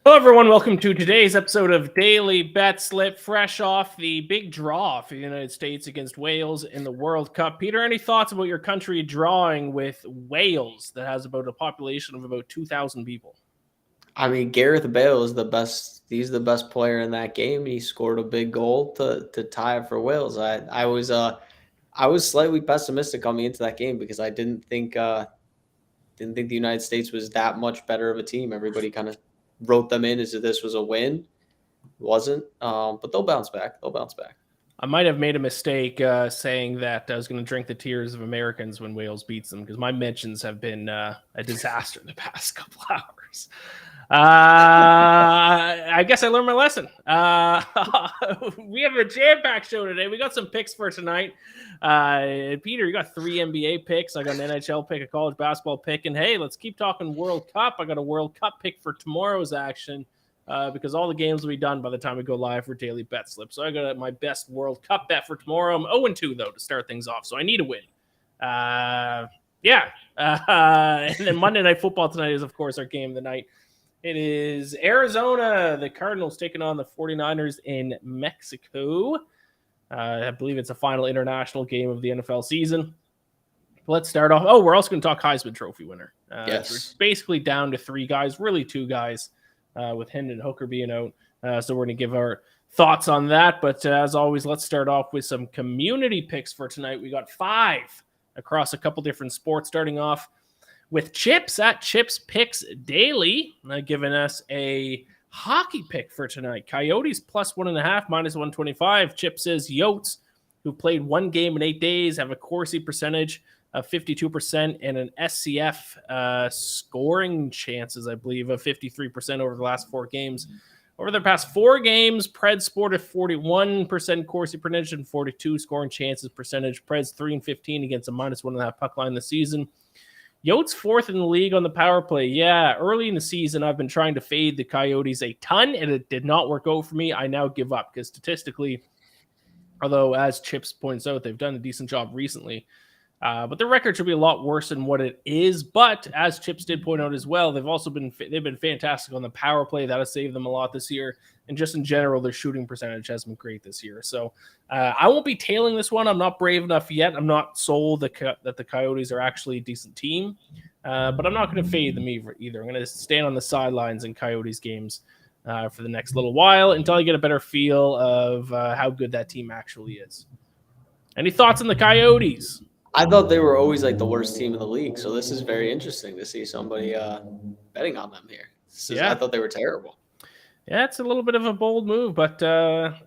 Hello, everyone. Welcome to today's episode of Daily Betslip, fresh off the big draw for the United States against Wales in the World Cup. Peter, any thoughts about your country drawing with Wales that has about a population of about 2,000 people? I mean, Gareth Bale is the best. He's the best player in that game. He scored a big goal to tie it for Wales. I was slightly pessimistic coming into that game because I didn't think the United States was that much better of a team. Everybody kind of wrote them in as if this was a win. It wasn't. But they'll bounce back. They'll bounce back. I might have made a mistake saying that I was going to drink the tears of Americans when Wales beats them because my mentions have been a disaster the past couple hours. I guess I learned my lesson. We have a jam-packed show today. We got some picks for tonight. Peter, you got 3 NBA picks. I got an NHL pick, a college basketball pick, and hey, let's keep talking World Cup. I got a World Cup pick for tomorrow's action because all the games will be done by the time we go live for Daily Bet Slip. So I got my best World Cup bet for tomorrow. I'm 0-2, though, to start things off, so I need a win. And then Monday Night Football tonight is, of course, our game of the night. It is Arizona, the Cardinals taking on the 49ers in Mexico. I believe it's a final international game of the NFL season. Let's start off. Oh, we're also going to talk Heisman Trophy winner. Yes. We're basically down to 3 guys, really 2 guys, with Hendon Hooker being out. So we're going to give our thoughts on that. But as always, let's start off with some community picks for tonight. We got 5 across a couple different sports, starting off with Chips at Chips Picks Daily, giving us a hockey pick for tonight. Coyotes plus 1.5, minus 125. Chip says Yotes, who played 1 game in 8 days, have a Corsi percentage of 52% and an SCF scoring chances, I believe, of 53% over the last 4 games. Over the past 4 games, Preds sported 41% Corsi percentage and 42 scoring chances percentage. Preds 3-15 against a minus 1.5 puck line this season. Yotes 4th in the league on the power play. Yeah, early in the season, I've been trying to fade the Coyotes a ton, and it did not work out for me. I now give up because statistically, although as Chips points out, they've done a decent job recently, but their record should be a lot worse than what it is. But as Chips did point out as well, they've been fantastic on the power play. That has saved them a lot this year. And just in general, their shooting percentage has been great this year. So I won't be tailing this one. I'm not brave enough yet. I'm not sold that the Coyotes are actually a decent team. But I'm not going to fade them either. I'm going to stand on the sidelines in Coyotes games for the next little while until I get a better feel of how good that team actually is. Any thoughts on the Coyotes? I thought they were always like the worst team in the league. So this is very interesting to see somebody betting on them here. I thought they were terrible. Yeah, it's a little bit of a bold move, but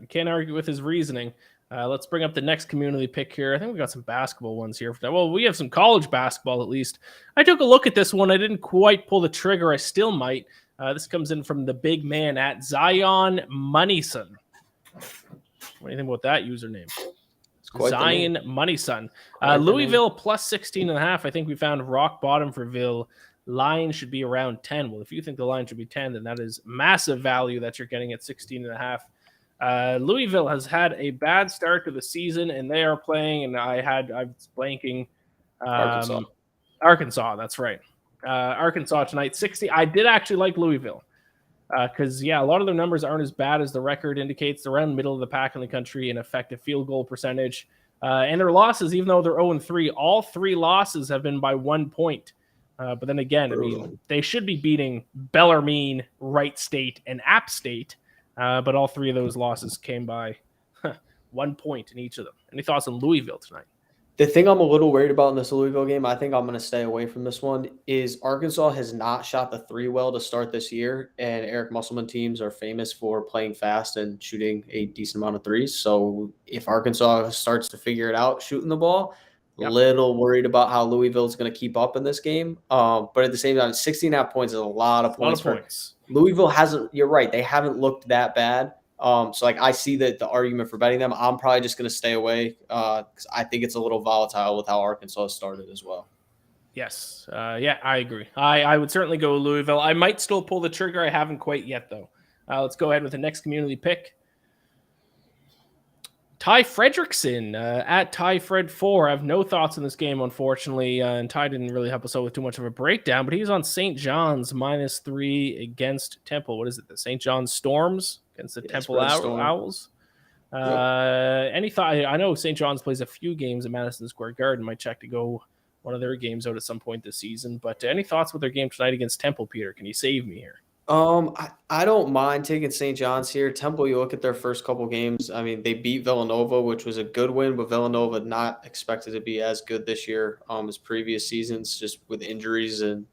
can't argue with his reasoning. Let's bring up the next community pick here. I think we got some basketball ones here. Well, we have some college basketball at least. I took a look at this one. I didn't quite pull the trigger. I still might. This comes in from the big man at Zion Moneyson. What do you think about that username? Zion Moneyson. Louisville plus 16.5. I think we found rock bottom for Ville. Line should be around 10. Well, if you think the line should be 10, then that is massive value that you're getting at 16.5. Louisville has had a bad start to the season, and they are playing, and I was blanking. Arkansas, that's right. Arkansas tonight, 60. I did actually like Louisville because, a lot of their numbers aren't as bad as the record indicates. They're around middle of the pack in the country in effective field goal percentage. And their losses, even though they're 0-3, all 3 losses have been by 1 point. But then again, I mean, they should be beating Bellarmine, Wright State, and App State. But all 3 of those losses came by 1 point in each of them. Any thoughts on Louisville tonight? The thing I'm a little worried about in this Louisville game, I think I'm going to stay away from this one, is Arkansas has not shot the 3 well to start this year, and Eric Musselman teams are famous for playing fast and shooting a decent amount of 3s. So if Arkansas starts to figure it out shooting the ball, a little worried about how Louisville is going to keep up in this game. But at the same time, 16.5 points is a lot of points. Louisville hasn't – you're right. They haven't looked that bad. So I see the argument for betting them. I'm probably just going to stay away because I think it's a little volatile with how Arkansas started as well. Yes. I agree. I would certainly go Louisville. I might still pull the trigger. I haven't quite yet, though. Let's go ahead with the next community pick. Ty Fredrickson at TyFred4. I have no thoughts on this game, unfortunately, and Ty didn't really help us out with too much of a breakdown, but he's on St. John's -3 against Temple. What is it? The St. John's Storms against the Temple Owls? Any thought? I know St. John's plays a few games at Madison Square Garden. Might check to go one of their games out at some point this season, but any thoughts with their game tonight against Temple, Peter? Can you save me here? I don't mind taking St. John's here. Temple, you look at their first couple games. I mean, they beat Villanova, which was a good win, but Villanova not expected to be as good this year as previous seasons, just with injuries and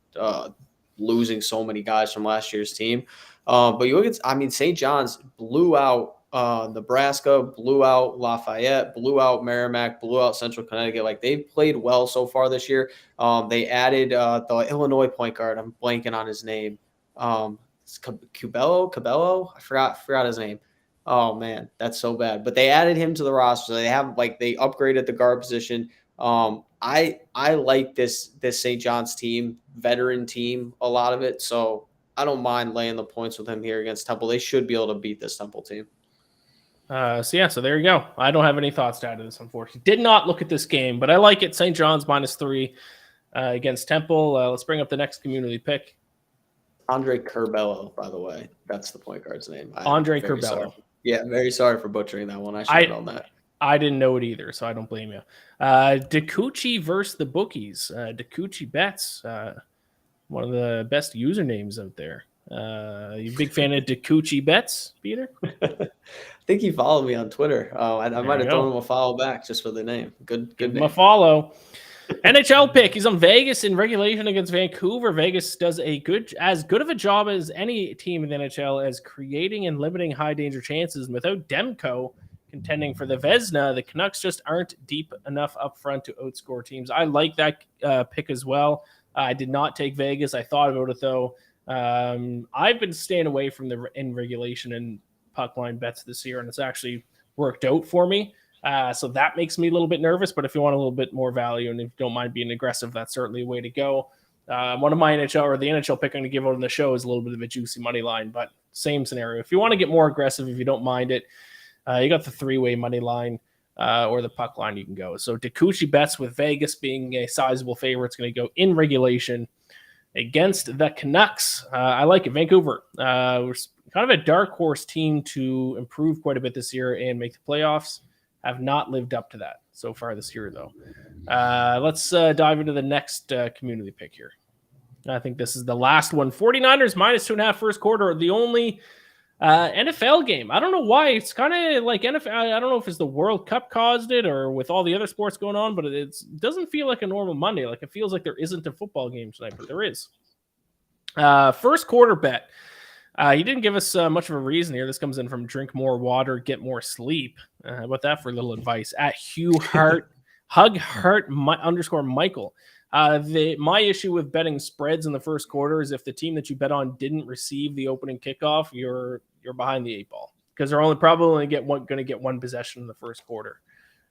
losing so many guys from last year's team. But you look at, I mean, St. John's blew out Nebraska, blew out Lafayette, blew out Merrimack, blew out Central Connecticut. Like, they've played well so far this year. They added the Illinois point guard. I'm blanking on his name. Cabello. I forgot his name. Oh man, that's so bad. But they added him to the roster. They upgraded the guard position. I like this St. John's team, veteran team, a lot of it. So I don't mind laying the points with him here against Temple. They should be able to beat this Temple team. So there you go. I don't have any thoughts to add to this, unfortunately. Did not look at this game, but I like it. St. John's -3 against Temple. Let's bring up the next community pick. Andre Curbelo, by the way. That's the point guard's name. Andre Curbelo. Yeah, very sorry for butchering that one. I should have known that. I didn't know it either, so I don't blame you. Dakuchi versus the bookies. Dakuchi Bets, one of the best usernames out there. You a big fan of Dakuchi Bets, Peter? I think he followed me on Twitter. I might have thrown him a follow back just for the name. Good Give name. him a follow. NHL pick. He's on Vegas in regulation against Vancouver. Vegas does as good of a job as any team in the NHL as creating and limiting high danger chances. And without Demko contending for the Vezina, the Canucks just aren't deep enough up front to outscore teams. I like that pick as well. I did not take Vegas. I thought about it though. I've been staying away from the in regulation and puck line bets this year, and it's actually worked out for me. So that makes me a little bit nervous, but if you want a little bit more value and if you don't mind being aggressive, that's certainly a way to go. One of my NHL or the NHL pick I'm going to give out on the show is a little bit of a juicy money line, but same scenario. If you want to get more aggressive, if you don't mind it, you got the three-way money line or the puck line you can go. So Dakuchi Bets with Vegas being a sizable favorite. It's going to go in regulation against the Canucks. I like it. Vancouver. We're kind of a dark horse team to improve quite a bit this year and make the playoffs. Have not lived up to that so far this year, though. Let's dive into the next community pick here. I think this is the last one. 49ers -2.5 first quarter. The only NFL game. I don't know why. It's kind of like NFL. I don't know if it's the World Cup caused it or with all the other sports going on, but it doesn't feel like a normal Monday. Like it feels like there isn't a football game tonight, but there is. First quarter bet. He didn't give us much of a reason here. This comes in from drink more water, get more sleep. How about that for a little advice? At Hugh Hart, _Michael. My issue with betting spreads in the first quarter is if the team that you bet on didn't receive the opening kickoff, you're behind the eight ball because they're probably going to get one possession in the first quarter,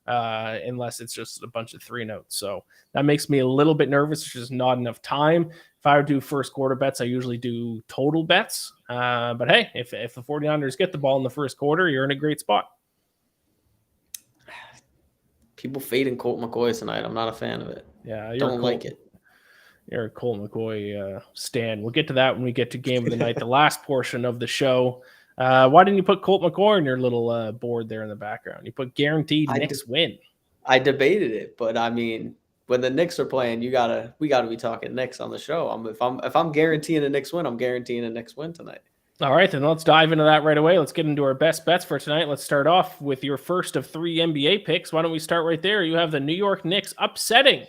unless it's just a bunch of 3-and-outs. So that makes me a little bit nervous. There's just not enough time. If I would do first quarter bets, I usually do total bets. But hey, if the 49ers get the ball in the first quarter, you're in a great spot. People fading Colt McCoy tonight. I'm not a fan of it. Yeah, don't like it. You're a Colt McCoy stan. We'll get to that when we get to game of the night, the last portion of the show. Why didn't you put Colt McCoy on your little board there in the background? You put guaranteed Knicks win. I debated it, but I mean, when the Knicks are playing, we gotta be talking Knicks on the show. If I'm guaranteeing a Knicks win, I'm guaranteeing a Knicks win tonight. All right, then let's dive into that right away. Let's get into our best bets for tonight. Let's start off with your first of 3 NBA picks. Why don't we start right there? You have the New York Knicks upsetting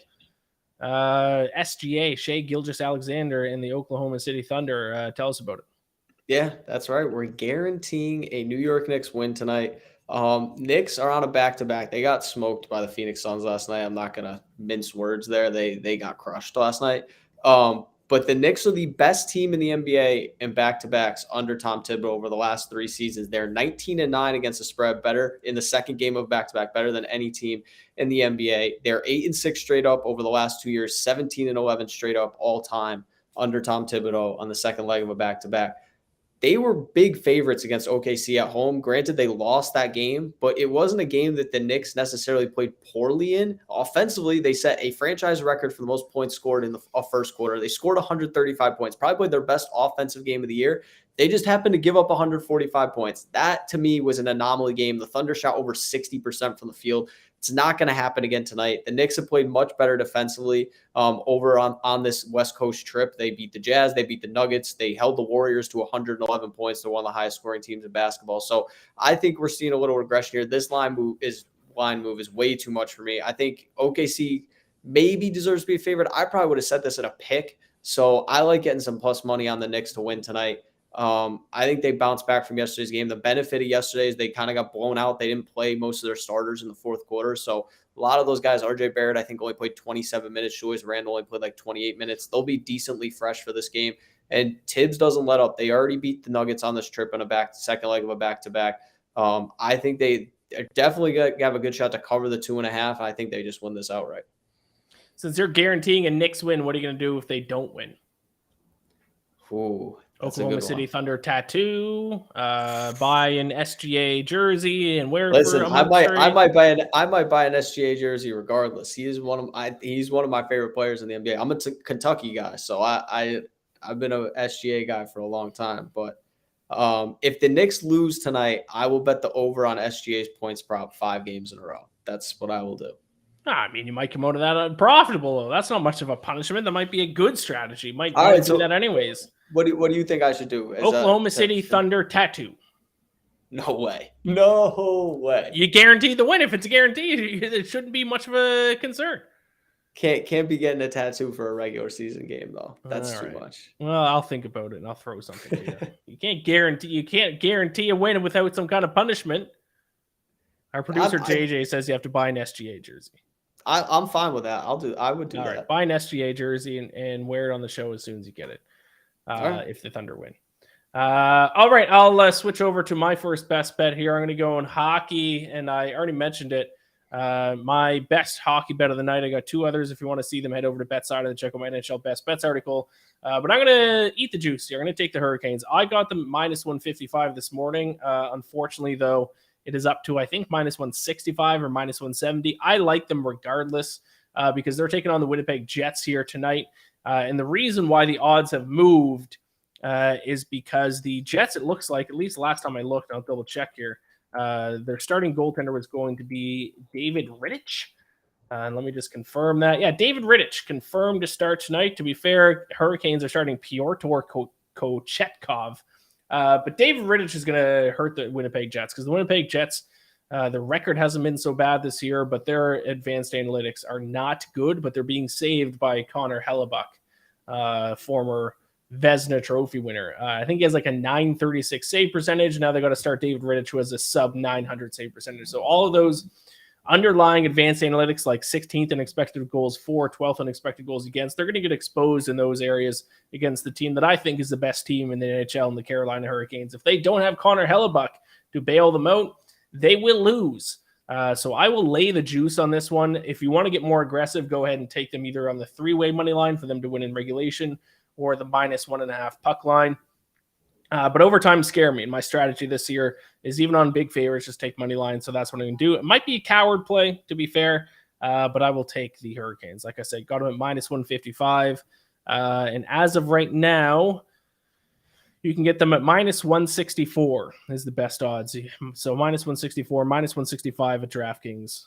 SGA, Shai Gilgeous-Alexander, and the Oklahoma City Thunder. Tell us about it. Yeah, that's right. We're guaranteeing a New York Knicks win tonight. Knicks are on a back-to-back. They got smoked by the Phoenix Suns last night. I'm not going to mince words there. They got crushed last night. But the Knicks are the best team in the NBA in back-to-backs under Tom Thibodeau over the last 3 seasons. They're 19-9 against the spread, better in the second game of back-to-back, better than any team in the NBA. They're 8-6 straight up over the last 2 years, 17-11 straight up all time under Tom Thibodeau on the second leg of a back-to-back. they were big favorites against OKC at home. Granted, they lost that game, but it wasn't a game that the Knicks necessarily played poorly in. Offensively, they set a franchise record for the most points scored in the first quarter. They scored 135 points, probably played their best offensive game of the year. They just happened to give up 145 points. That, to me, was an anomaly game. The Thunder shot over 60% from the field. It's not going to happen again tonight. The Knicks have played much better defensively over on this West Coast trip. They beat the Jazz. They beat the Nuggets. They held the Warriors to 111 points. They're one of the highest scoring teams in basketball. So I think we're seeing a little regression here. This line move is way too much for me. I think OKC maybe deserves to be a favorite. I probably would have set this at a pick. So I like getting some plus money on the Knicks to win tonight. I think they bounced back from yesterday's game. The benefit of yesterday is they kind of got blown out. They didn't play most of their starters in the fourth quarter. So a lot of those guys, RJ Barrett, I think only played 27 minutes. Julius Randle only played like 28 minutes. They'll be decently fresh for this game. And Tibbs doesn't let up. They already beat the Nuggets on this trip in second leg of a back-to-back. I think they are definitely going to have a good shot to cover the 2.5. I think they just win this outright. Since you're guaranteeing a Knicks win, what are you going to do if they don't win? Ooh. Oklahoma City Thunder tattoo, buy an SGA jersey, and wear. Listen, I might buy an SGA jersey regardless. He's one of my favorite players in the NBA. I'm a Kentucky guy, so I've been a SGA guy for a long time. But if the Knicks lose tonight, I will bet the over on SGA's points prop 5 games in a row. That's what I will do. I mean, you might come out of that unprofitable, though. That's not much of a punishment. That might be a good strategy. Might do that anyways. What do you think I should do? Oklahoma City Thunder tattoo. No way. No way. You guarantee the win. If it's a guarantee, it shouldn't be much of a concern. Can't be getting a tattoo for a regular season game though. That's too much. Well, I'll think about it and I'll throw something to you. You can't guarantee a win without some kind of punishment. Our producer JJ says you have to buy an SGA jersey. I'm fine with that. I would do that. Right, buy an SGA jersey and wear it on the show as soon as you get it. If the Thunder win. All right, I'll switch over to my first best bet here. I'm going to go in hockey, and I already mentioned it. My best hockey bet of the night. I got 2 others. If you want to see them, head over to BetSided and check out my NHL Best Bets article. But I'm going to eat the juice here. I'm going to take the Hurricanes. I got them minus 155 this morning. Unfortunately, though, it is up to, I think, minus 165 or minus 170. I like them regardless because they're taking on the Winnipeg Jets here tonight. And the reason why the odds have moved is because the Jets, it looks like, at least last time I looked, I'll double check here, their starting goaltender was going to be David Rittich. And let me just confirm that. Yeah, David Rittich confirmed to start tonight. To be fair, Hurricanes are starting Pyotr Kochetkov. But David Rittich is going to hurt the Winnipeg Jets because the Winnipeg Jets, the record hasn't been so bad this year, but their advanced analytics are not good, but they're being saved by Connor Hellebuck, former Vezina Trophy winner. I think he has like a 936 save percentage. Now they got to start David Rittich, who has a sub 900 save percentage. So all of those underlying advanced analytics, like 16th in expected goals for, 12th in expected goals against, they're going to get exposed in those areas against the team that I think is the best team in the NHL, and the Carolina Hurricanes. If they don't have Connor Hellebuck to bail them out, they will lose. So I will lay the juice on this one. If you want to get more aggressive, go ahead and take them either on the 3-way money line for them to win in regulation or the minus 1.5 puck line. But overtime scare me. And my strategy this year is even on big favorites, just take money line. So that's what I'm going to do. It might be a coward play, to be fair, but I will take the Hurricanes. Like I said, got them at minus 155. And as of right now, you can get them at minus 164 is the best odds. So minus 164, minus 165 at DraftKings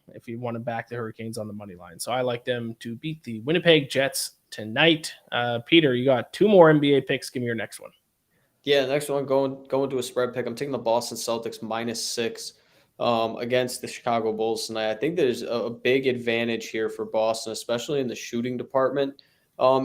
if you want to back the Hurricanes on the money line. So I like them to beat the Winnipeg Jets tonight. Peter, you got 2 more NBA picks. Give me your next one. Yeah, next one, going to a spread pick. I'm taking the Boston Celtics minus 6 against the Chicago Bulls tonight. I think there's a big advantage here for Boston, especially in the shooting department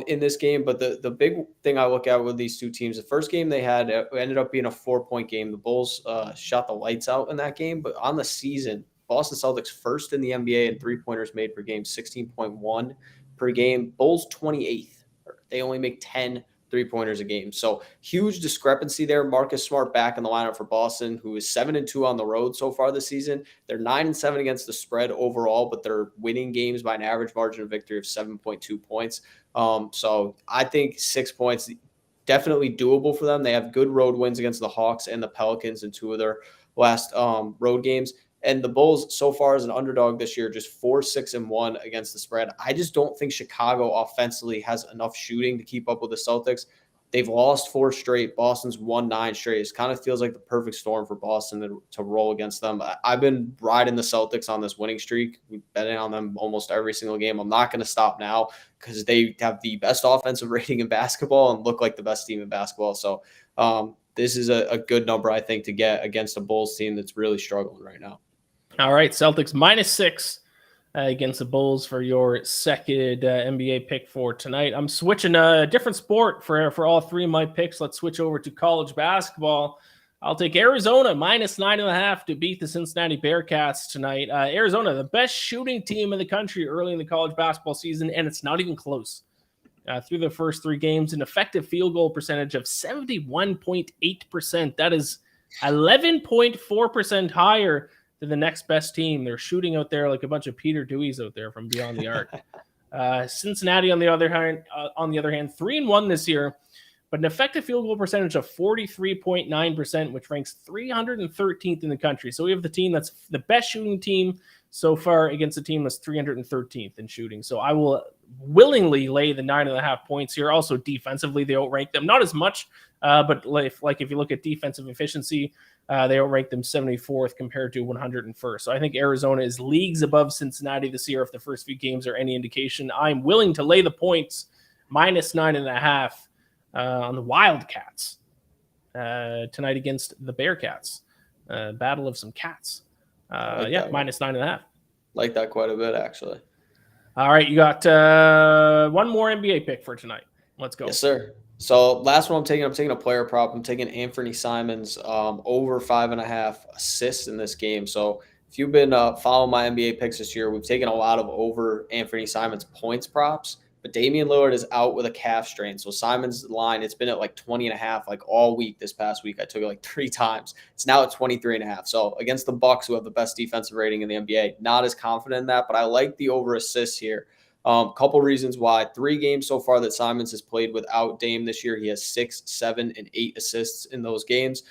in this game. But the big thing I look at with these two teams, the first game they had ended up being a 4-point game. The Bulls shot the lights out in that game. But on the season, Boston Celtics first in the NBA in three-pointers made per game, 16.1 per game. Bulls 28th. They only make 10 3-pointers a game. So huge discrepancy there. Marcus Smart back in the lineup for Boston, who is 7-2 on the road so far this season. They're 9-7 against the spread overall, but they're winning games by an average margin of victory of 7.2 points. So I think 6 points, definitely doable for them. They have good road wins against the Hawks and the Pelicans in 2 of their last road games. And the Bulls, so far as an underdog this year, just 4-6-1 against the spread. I just don't think Chicago offensively has enough shooting to keep up with the Celtics. They've lost 4 straight. Boston's won 9 straight. It kind of feels like the perfect storm for Boston to roll against them. I've been riding the Celtics on this winning streak. We've betting on them almost every single game. I'm not going to stop now because they have the best offensive rating in basketball and look like the best team in basketball. So this is a good number, I think, to get against a Bulls team that's really struggling right now. All right, Celtics -6 against the Bulls for your second NBA pick for tonight. I'm switching a different sport for all 3 of my picks. Let's switch over to college basketball. I'll take Arizona -9.5 to beat the Cincinnati Bearcats tonight. Arizona, the best shooting team in the country early in the college basketball season, and it's not even close. Through the first 3 games, an effective field goal percentage of 71.8%. That is 11.4% higher than the next best team. They're shooting out there like a bunch of Peter Deweys out there from beyond the arc. Cincinnati, on the other hand, 3-1 this year, but an effective field goal percentage of 43.9%, which ranks 313th in the country. So we have the team that's the best shooting team so far against a team that's 313th in shooting. So I will willingly lay the 9.5 points here. Also defensively, they outrank them. Not as much, but if you look at defensive efficiency, they outrank them 74th compared to 101st. So I think Arizona is leagues above Cincinnati this year if the first few games are any indication. I'm willing to lay the points -9.5 on the Wildcats tonight against the Bearcats. Battle of some cats. -9.5. Like that quite a bit, actually. All right, you got one more NBA pick for tonight. Let's go. Yes, sir. So last one I'm taking a player prop. I'm taking Anthony Simons over 5.5 assists in this game. So if you've been following my NBA picks this year, we've taken a lot of over Anthony Simons points props. But Damian Lillard is out with a calf strain. So Simons' line, it's been at like 20.5 like all week this past week. I took it like 3 times. It's now at 23.5. So against the Bucks, who have the best defensive rating in the NBA, not as confident in that, but I like the over assists here. Couple reasons why. 3 games so far that Simons has played without Dame this year. He has 6, 7, and 8 assists in those games.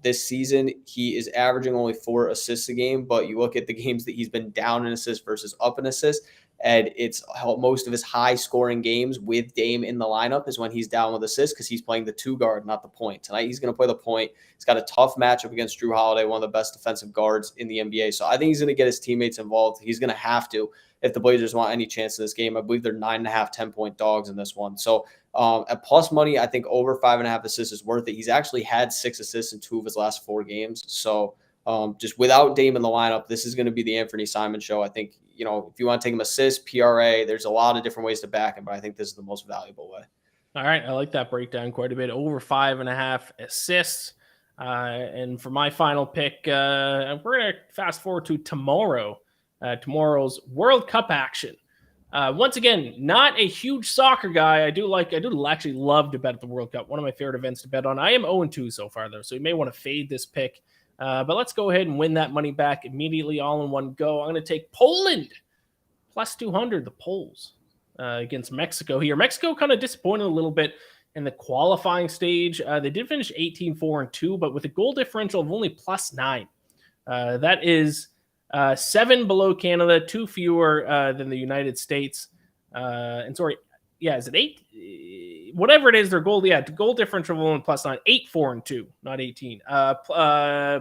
This season, he is averaging only 4 assists a game, but you look at the games that he's been down in assists versus up in assists, and it's most of his high-scoring games with Dame in the lineup is when he's down with assists because he's playing the 2 guard, not the point. Tonight, he's going to play the point. He's got a tough matchup against Drew Holiday, one of the best defensive guards in the NBA. So I think he's going to get his teammates involved. He's going to have to if the Blazers want any chance in this game. I believe they're 9.5, 10-point dogs in this one. So at plus money, I think over 5.5 assists is worth it. He's actually had 6 assists in 2 of his last 4 games. So just without Dame in the lineup, this is going to be the Anthony Simons show. I think, if you want to take him assist, PRA, there's a lot of different ways to back him, but I think this is the most valuable way. All right. I like that breakdown quite a bit. Over 5.5 assists. And for my final pick, we're going to fast forward to tomorrow. Tomorrow's World Cup action. Once again, not a huge soccer guy. I do actually love to bet at the World Cup. One of my favorite events to bet on. I am 0-2 so far, though, so you may want to fade this pick. But let's go ahead and win that money back immediately, all in one go. I'm going to take Poland plus 200, the Poles, against Mexico here. Mexico kind of disappointed a little bit in the qualifying stage. They did finish 18-4-2, but with a goal differential of only plus 9. That is 7 below Canada, 2 fewer than the United States. Is it 8? Whatever it is, their goal differential of only plus 9, 8-4-2, not 18.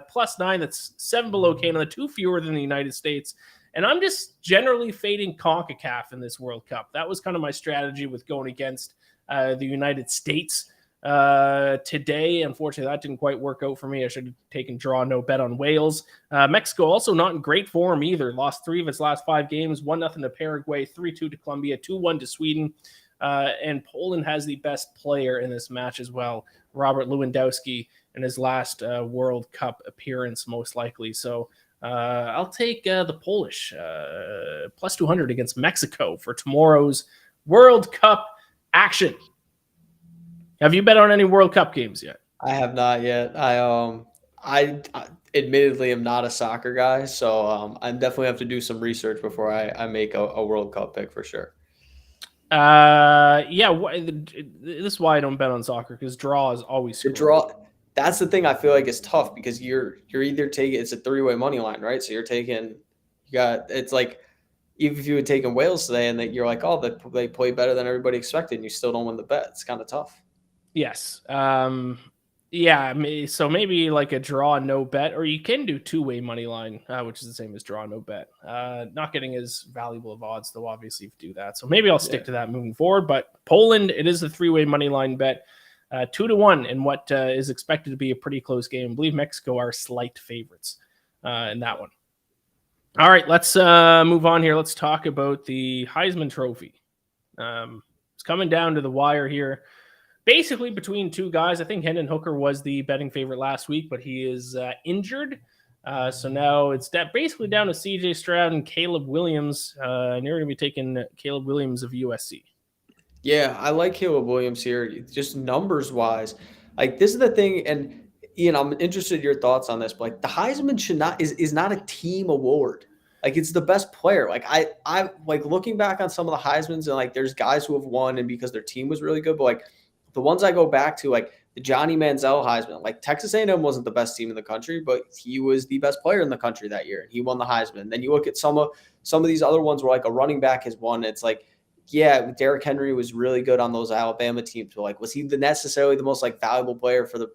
Plus 9, that's 7 below Canada, 2 fewer than the United States. And I'm just generally fading CONCACAF in this World Cup. That was kind of my strategy with going against the United States today. Unfortunately, that didn't quite work out for me. I should have taken draw, no bet on Wales. Mexico also not in great form either. Lost 3 of its last 5 games, 1-0 to Paraguay, 3-2 to Colombia, 2-1 to Sweden. And Poland has the best player in this match as well, Robert Lewandowski, in his last World Cup appearance, most likely. So I'll take the Polish plus 200 against Mexico for tomorrow's World Cup action. Have you bet on any World Cup games yet? I have not yet. I admittedly am not a soccer guy, so I definitely have to do some research before I make a World Cup pick for sure. Yeah. This is why I don't bet on soccer, because draw is always The screwed. draw. That's the thing I feel like is tough because you're either taking it's a 3-way money line, right? So you're taking it's like even if you had taken Wales today and that you're like, oh, they play better than everybody expected, and you still don't win the bet. It's kind of tough. Yes. Yeah. So maybe like a draw, no bet, or you can do 2-way money line, which is the same as draw, no bet. Not getting as valuable of odds, though, obviously, if you do that. So maybe I'll stick to that moving forward. But Poland, it is a 3-way money line bet. 2-1 in what is expected to be a pretty close game. I believe Mexico are slight favorites in that one. All right, let's move on here. Let's talk about the Heisman Trophy. It's coming down to the wire here. Basically between two guys. I think Hendon Hooker was the betting favorite last week, but he is injured. So now it's basically down to CJ Stroud and Caleb Williams. And you're going to be taking Caleb Williams of USC. Yeah, I like Caleb Williams here, just numbers wise. Like this is the thing, and Ian, I'm interested in your thoughts on this. But like the Heisman is not a team award. Like it's the best player. Like I like looking back on some of the Heismans and like there's guys who have won and because their team was really good. But like the ones I go back to, like the Johnny Manziel Heisman, like Texas A&M wasn't the best team in the country, but he was the best player in the country that year. He won the Heisman. Then you look at some of these other ones where like a running back has won. It's like, yeah, Derrick Henry was really good on those Alabama teams. But like, was he necessarily the most like valuable player for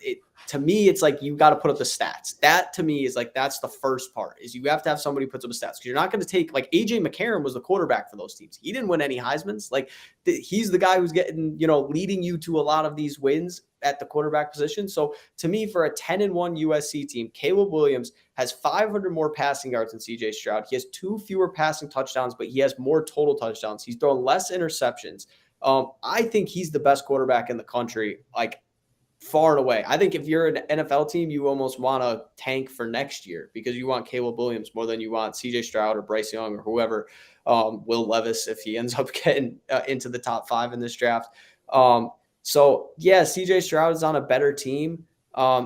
it? To me, it's like you got to put up the stats. That to me is like that's the first part is you have to have somebody put up the stats because you're not going to take like AJ McCarron was the quarterback for those teams. He didn't win any Heismans. Like he's the guy who's getting leading you to a lot of these wins at the quarterback position. So to me, for a 10-1 USC team, Caleb Williams has 500 more passing yards than CJ Stroud. He has 2 fewer passing touchdowns, but he has more total touchdowns. He's thrown less interceptions. I think he's the best quarterback in the country, like far and away. I think if you're an NFL team, you almost want to tank for next year because you want Caleb Williams more than you want CJ Stroud or Bryce Young or whoever, Will Levis, if he ends up getting into the top 5 in this draft. So yeah, CJ Stroud is on a better team.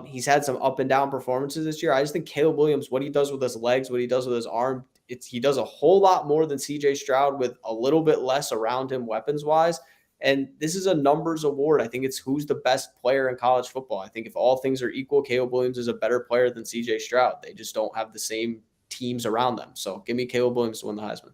He's had some up and down performances this year. I just think Caleb Williams, what he does with his legs, what he does with his arm, he does a whole lot more than CJ Stroud with a little bit less around him weapons wise. And this is a numbers award. I think it's who's the best player in college football. I think if all things are equal, Caleb Williams is a better player than CJ Stroud. They just don't have the same teams around them. So give me Caleb Williams to win the Heisman.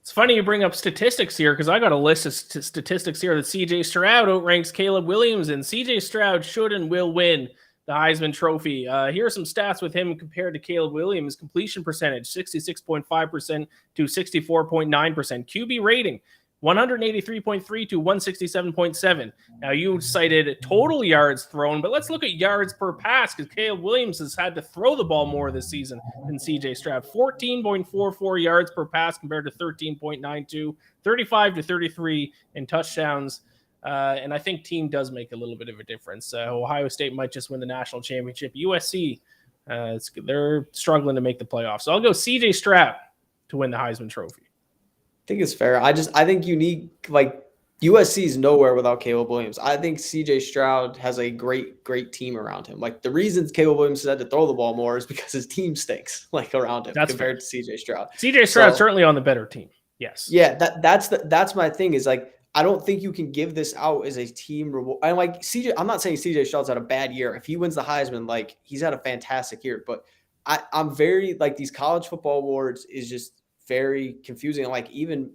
It's funny you bring up statistics here because I got a list of statistics here that CJ Stroud outranks Caleb Williams, and CJ Stroud should and will win the Heisman Trophy. Here are some stats with him compared to Caleb Williams. Completion percentage, 66.5% to 64.9%. QB rating, 183.3 to 167.7. Now, you cited total yards thrown, but let's look at yards per pass because Caleb Williams has had to throw the ball more this season than CJ Stroud. 14.44 yards per pass compared to 13.92, 35 to 33 in touchdowns. And I think team does make a little bit of a difference. Ohio State might just win the national championship. USC, they're struggling to make the playoffs. So I'll go CJ Stroud to win the Heisman Trophy. I think it's fair. I think you need like USC is nowhere without Caleb Williams. I think CJ Stroud has a great team around him. Like the reasons Caleb Williams had to throw the ball more is because his team stinks like around him compared to CJ Stroud. CJ Stroud's certainly on the better team. Yes. Yeah, that's my thing is like I don't think you can give this out as a team reward. I'm like CJ. I'm not saying CJ Stroud's had a bad year. If he wins the Heisman, like he's had a fantastic year. But I'm very like these college football awards is just very confusing. Like even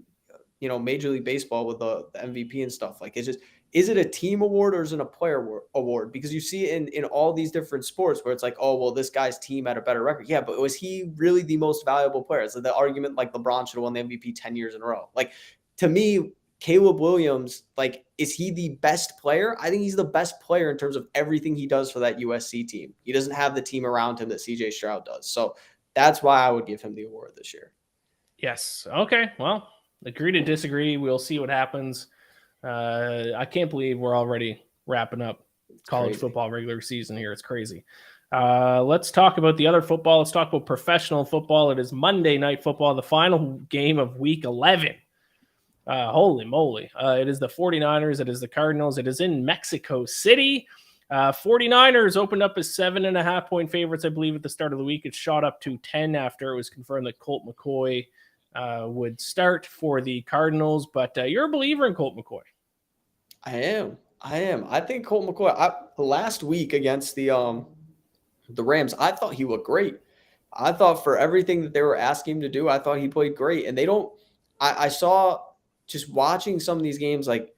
Major League Baseball with the MVP and stuff. Like it's just is it a team award or is it a player award? Because you see in all these different sports where it's like, oh well, this guy's team had a better record. Yeah, but was he really the most valuable player? So the argument like LeBron should have won the MVP 10 years in a row. Like to me, Caleb Williams, like, is he the best player? I think he's the best player in terms of everything he does for that USC team. He doesn't have the team around him that CJ Stroud does. So that's why I would give him the award this year. Yes. Okay. Well, agree to disagree. We'll see what happens. I can't believe we're already wrapping up college football regular season here. It's crazy. Let's talk about the other football. Let's talk about professional football. It is Monday Night Football, the final game of week 11. Holy moly. It is the 49ers. It is the Cardinals. It is in Mexico City. 49ers opened up as 7.5-point favorites, I believe, at the start of the week. It shot up to 10 after it was confirmed that Colt McCoy would start for the Cardinals. But you're a believer in Colt McCoy. I am. I think Colt McCoy, last week against the Rams, I thought he looked great. I thought for everything that they were asking him to do, I thought he played great. And I saw just watching some of these games, like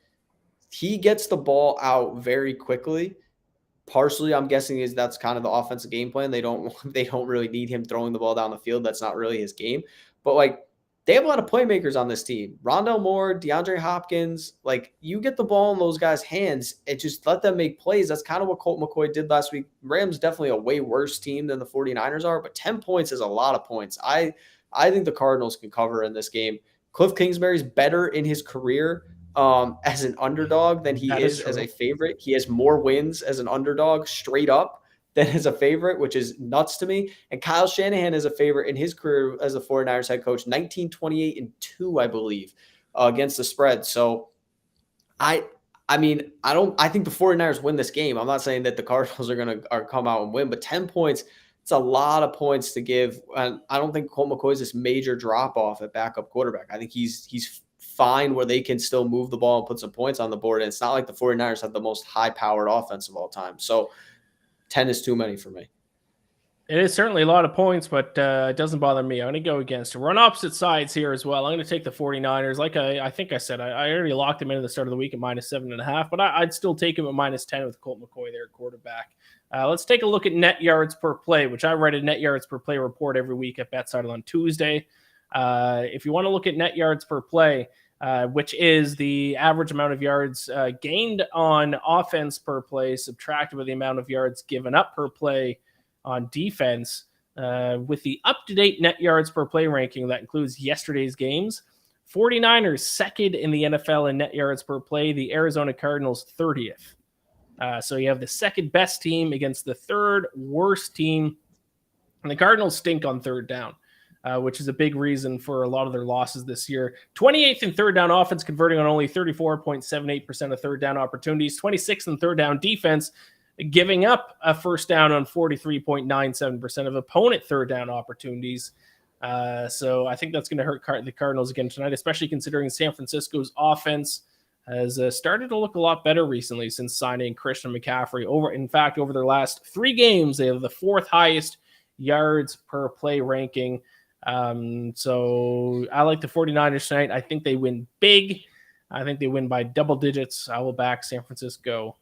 he gets the ball out very quickly. Partially, I'm guessing that's kind of the offensive game plan. They don't really need him throwing the ball down the field. That's not really his game. But like they have a lot of playmakers on this team. Rondell Moore, DeAndre Hopkins. Like you get the ball in those guys' hands and just let them make plays. That's kind of what Colt McCoy did last week. Rams definitely a way worse team than the 49ers are, but 10 points is a lot of points. I think the Cardinals can cover in this game. Cliff Kingsbury's better in his career as an underdog than he is as a favorite. He has more wins as an underdog straight up than as a favorite, which is nuts to me. And Kyle Shanahan is a favorite in his career as a 49ers head coach, 19-28-2, I believe, against the spread. So I think the 49ers win this game. I'm not saying that the Cardinals are going to come out and win, but 10 points, it's a lot of points to give. And I don't think Colt McCoy is this major drop off at backup quarterback. I think he's fine where they can still move the ball and put some points on the board. And it's not like the 49ers have the most high-powered offense of all time. So 10 is too many for me. It is certainly a lot of points, but it doesn't bother me. I'm going to go against it. We're on opposite sides here as well. I'm going to take the 49ers. Like I think I said, I already locked them in at the start of the week at -7.5, but I'd still take him at -10 with Colt McCoy there at quarterback. Let's take a look at net yards per play, which I write a net yards per play report every week at BetSided on Tuesday. If you want to look at net yards per play, which is the average amount of yards gained on offense per play, subtracted with the amount of yards given up per play on defense, with the up-to-date net yards per play ranking that includes yesterday's games. 49ers second in the NFL in net yards per play, the Arizona Cardinals 30th. So you have the second best team against the third worst team. And the Cardinals stink on third down, which is a big reason for a lot of their losses this year. 28th in third down offense, converting on only 34.78% of third down opportunities. 26th in third down defense, giving up a first down on 43.97% of opponent third down opportunities. So I think that's going to hurt the Cardinals again tonight, especially considering San Francisco's offense has started to look a lot better recently since signing Christian McCaffrey. Over their last 3 games, they have the 4th highest yards per play ranking. So I like the 49ers tonight. I think they win big. I think they win by double digits. I will back San Francisco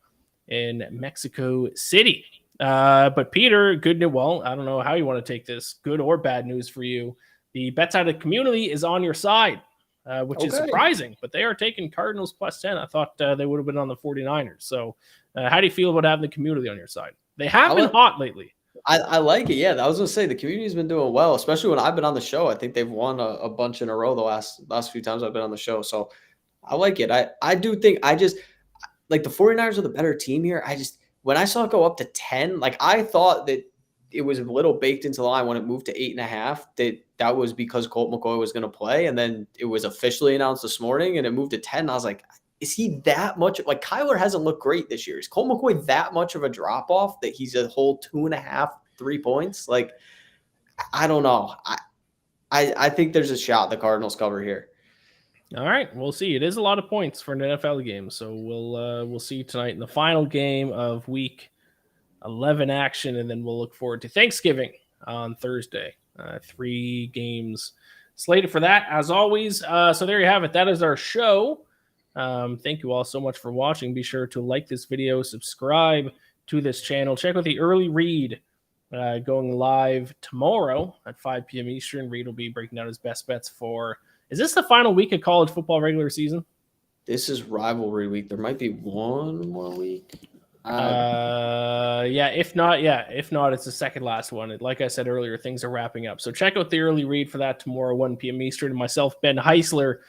in Mexico City. But Peter, good news. Well, I don't know how you want to take this, good or bad news for you. The BetSided community is on your side, which is surprising, but they are taking Cardinals +10. I thought they would have been on the 49ers. So how do you feel about having the community on your side? They have been hot lately. I like it. Yeah, I was going to say the community's been doing well, especially when I've been on the show. I think they've won a bunch in a row the last few times I've been on the show. So I like it. I do think like the 49ers are the better team here. When I saw it go up to 10, like I thought that it was a little baked into the line when it moved to 8.5, that was because Colt McCoy was going to play. And then it was officially announced this morning and it moved to 10. And I was like, is he that much? Like Kyler hasn't looked great this year. Is Colt McCoy that much of a drop off that he's a whole 2.5, 3 points? Like, I don't know. I think there's a shot the Cardinals cover here. All right, we'll see. It is a lot of points for an NFL game, so we'll see tonight in the final game of Week 11 action, and then we'll look forward to Thanksgiving on Thursday. 3 games slated for that, as always. So there you have it. That is our show. Thank you all so much for watching. Be sure to like this video, subscribe to this channel. Check out the early read going live tomorrow at 5 p.m. Eastern. Reed will be breaking down his best bets for. Is this the final week of college football regular season? This is rivalry week. There might be one more week. If not, it's the second last one. Like I said earlier, things are wrapping up. So check out the early read for that tomorrow, 1 p.m. Eastern. And myself, Ben Heisler,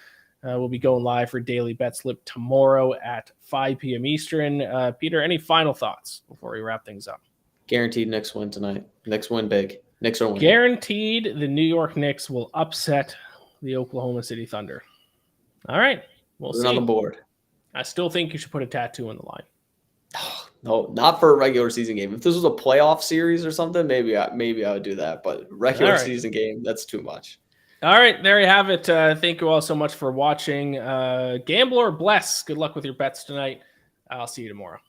will be going live for Daily BetSlip tomorrow at 5 p.m. Eastern. Peter, any final thoughts before we wrap things up? Guaranteed Knicks win tonight. Knicks win big. Knicks are winning. Guaranteed the New York Knicks will upset the Oklahoma City Thunder. All right. We'll see. On the board. I still think you should put a tattoo on the line. No, not for a regular season game. If this was a playoff series or something, maybe I would do that. But regular season game, that's too much. All right, there you have it. Thank you all so much for watching. Gamble or bless. Good luck with your bets tonight. I'll see you tomorrow.